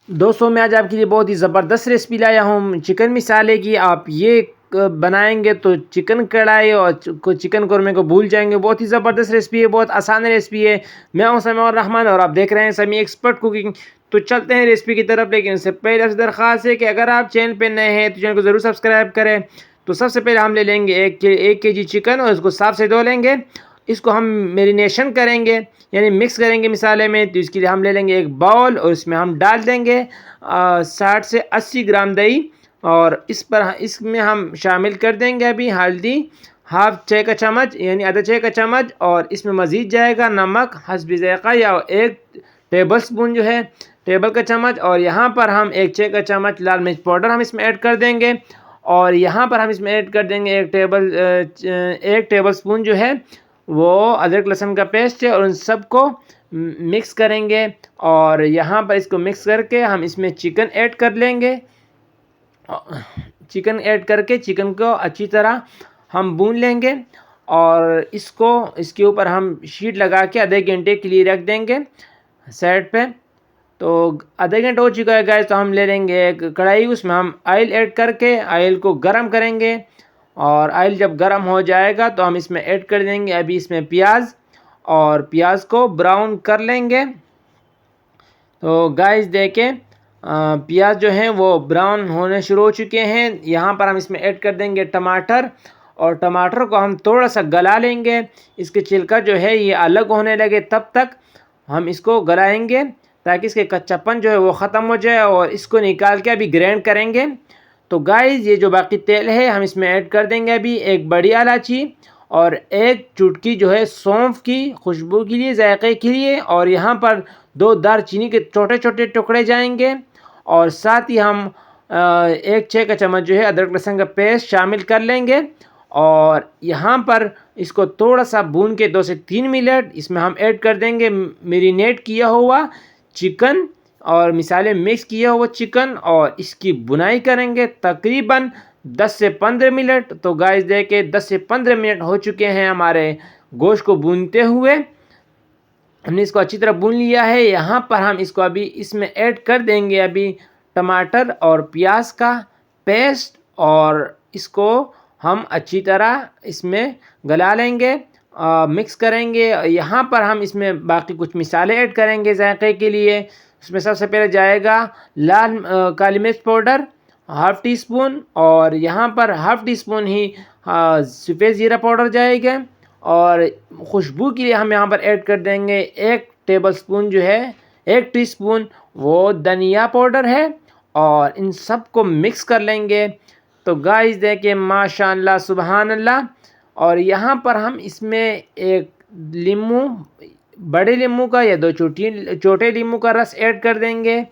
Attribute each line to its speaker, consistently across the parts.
Speaker 1: दोस्तों मैं आज आपके लिए बहुत ही ज़बरदस्त रेसिपी लाया हूँ चिकन मिसाले की। आप ये बनाएंगे तो चिकन कढ़ाई और चिकन कौरमे को भूल जाएंगे। बहुत ही ज़बरदस्त रेसिपी है, बहुत आसान रेसिपी है। मैं हूं समीउर रहमान और आप देख रहे हैं समी एक्सपर्ट कुकिंग। तो चलते हैं रेसिपी की तरफ, लेकिन उससे पहले आपसे दरख्वास्त है कि अगर आप चैनल पर नए हैं तो चैनल को ज़रूर सब्सक्राइब करें। तो सबसे पहले हम ले लेंगे एक के जी चिकन और इसको साफ से धो लेंगे। इसको हम मेरिनेशन करेंगे यानी मिक्स करेंगे मिसाले में। तो इसके लिए हम ले लेंगे एक बाउल और इसमें हम डाल देंगे 60 से 80 ग्राम दही। और इसमें हम शामिल कर देंगे अभी हल्दी हाफ चाय का चम्मच यानी आधा चाय का चम्मच। और इसमें मज़ीद जाएगा नमक हस्बे ज़ायक़ा या 1 टेबल स्पून जो है टेबल का चम्मच। और यहाँ पर हम 1 चाय का चम्मच लाल मिर्च पाउडर हम इसमें ऐड कर देंगे। और यहाँ पर हम इसमें ऐड कर देंगे 1 टेबल स्पून जो है वो अदरक लहसुन का पेस्ट है। और उन सबको मिक्स करेंगे और यहाँ पर इसको मिक्स करके हम इसमें चिकन ऐड कर लेंगे। चिकन ऐड करके चिकन को अच्छी तरह हम भून लेंगे और इसके ऊपर हम शीट लगा के आधे घंटे के लिए रख देंगे साइड पे। तो आधे घंटे हो चुका है गाइस, तो हम ले लेंगे एक कढ़ाई, उसमें हम ऑयल ऐड करके ऑयल को गरम करेंगे। और ऑयल जब गरम हो जाएगा तो हम इसमें ऐड कर देंगे अभी इसमें प्याज और प्याज को ब्राउन कर लेंगे। तो गाइस देखें प्याज जो है वो ब्राउन होने शुरू हो चुके हैं। यहाँ पर हम इसमें ऐड कर देंगे टमाटर और टमाटर को हम थोड़ा सा गला लेंगे। इसके छिलका जो है ये अलग होने लगे तब तक हम इसको गलाएंगे ताकि इसके कच्चापन जो है वो ख़त्म हो जाए। और इसको निकाल के अभी ग्राइंड करेंगे। तो गाइस ये जो बाकी तेल है हम इसमें ऐड कर देंगे अभी 1 बड़ी इलायची और 1 चुटकी जो है सौंफ की खुशबू के लिए जायके के लिए। और यहाँ पर 2 दालचीनी के छोटे छोटे टुकड़े जाएंगे। और साथ ही हम 1 चाय का चम्मच जो है अदरक लहसुन का पेस्ट शामिल कर लेंगे। और यहाँ पर इसको थोड़ा सा भून के 2 से 3 मिनट इसमें हम ऐड कर देंगे मेरिनेट किया हुआ चिकन और मिसाले मिक्स किया हुआ चिकन और इसकी बुनाई करेंगे तकरीबन 10 से 15 मिनट। तो गाइस देखे 10 से 15 मिनट हो चुके हैं हमारे गोश्त को भूनते हुए। हमने इसको अच्छी तरह भून लिया है। यहाँ पर हम इसको अभी इसमें ऐड कर देंगे अभी टमाटर और प्याज का पेस्ट और इसको हम अच्छी तरह इसमें गला लेंगे मिक्स करेंगे। यहाँ पर हम इसमें बाकी कुछ मिसाले ऐड करेंगे जायके के लिए। उसमें सबसे पहले जाएगा लाल काली मिर्च पाउडर हाफ़ टी स्पून और यहाँ पर हाफ़ टी स्पून ही सफ़ेद ज़ीरा पाउडर जाएगा। और खुशबू के लिए हम यहाँ पर ऐड कर देंगे 1 टेबल स्पून जो है 1 टीस्पून वो धनिया पाउडर है। और इन सब को मिक्स कर लेंगे। तो गाइस देखिए माशाअल्लाह सुबहान अल्लाह। और यहाँ पर हम इसमें 1 नींबू बड़े नींबू का या 2 छोटे नींबू का रस ऐड कर देंगे।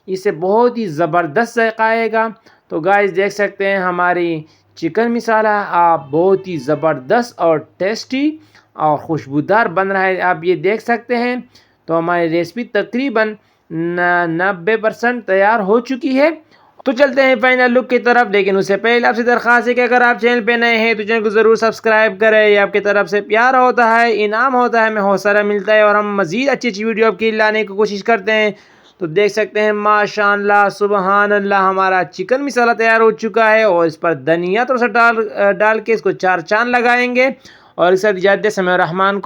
Speaker 1: इससे बहुत ही ज़बरदस्त जायका आएगा। तो गाइस देख सकते हैं हमारी चिकन मिसाला आप बहुत ही ज़बरदस्त और टेस्टी और खुशबूदार बन रहा है, आप ये देख सकते हैं। तो हमारी रेसिपी तकरीबन 90% तैयार हो चुकी है। तो चलते हैं फाइनल लुक की तरफ, लेकिन उससे पहले आपसे दरख्वास्त है कि अगर आप चैनल पे नए हैं तो चैनल को ज़रूर सब्सक्राइब करें। ये आपकी तरफ से प्यार होता है, इनाम होता है, हमें हौसला मिलता है और हम मज़ीद अच्छी अच्छी वीडियो आपके लिए लाने की कोशिश करते हैं। तो देख सकते हैं माशाअल्लाह सुबहान अल्लाह हमारा चिकन मिसाला तैयार हो चुका है। और इस पर धनिया थोड़ा सा डाल के इसको 4 चांद लगाएंगे। और इस साथ इजाज़त दें समीउर रहमान को।